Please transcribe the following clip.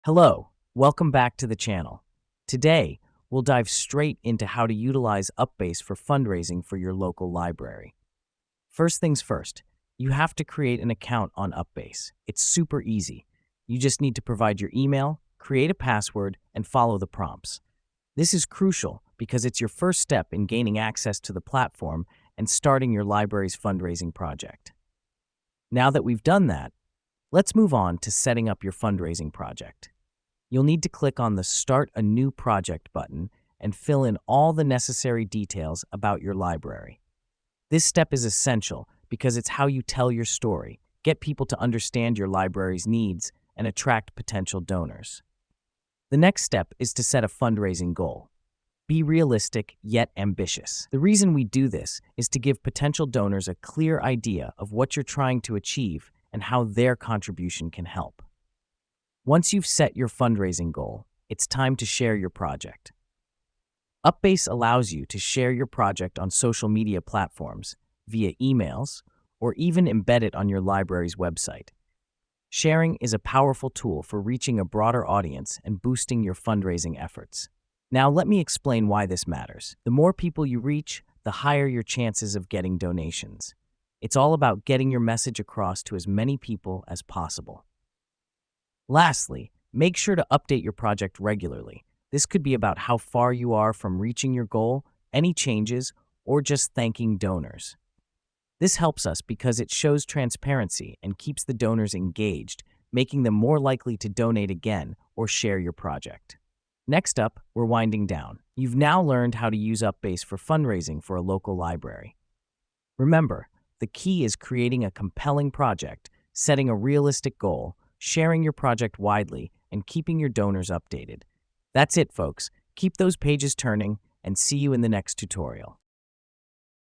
Hello, welcome back to the channel. Today, we'll dive straight into how to utilize UpBase for fundraising for your local library. First things first, you have to create an account on UpBase. It's super easy. You just need to provide your email, create a password, and follow the prompts. This is crucial because it's your first step in gaining access to the platform and starting your library's fundraising project. Now that we've done that, let's move on to setting up your fundraising project. You'll need to click on the Start a New Project button and fill in all the necessary details about your library. This step is essential because it's how you tell your story, get people to understand your library's needs, and attract potential donors. The next step is to set a fundraising goal. Be realistic yet ambitious. The reason we do this is to give potential donors a clear idea of what you're trying to achieve and how their contribution can help. Once you've set your fundraising goal, it's time to share your project. UpBase allows you to share your project on social media platforms, via emails, or even embed it on your library's website. Sharing is a powerful tool for reaching a broader audience and boosting your fundraising efforts. Now let me explain why this matters. The more people you reach, the higher your chances of getting donations. It's all about getting your message across to as many people as possible. Lastly, make sure to update your project regularly. This could be about how far you are from reaching your goal, any changes, or just thanking donors. This helps us because it shows transparency and keeps the donors engaged, making them more likely to donate again or share your project. Next up, we're winding down. You've now learned how to use UpBase for fundraising for a local library. Remember, the key is creating a compelling project, setting a realistic goal, sharing your project widely, and keeping your donors updated. That's it, folks. Keep those pages turning, and see you in the next tutorial.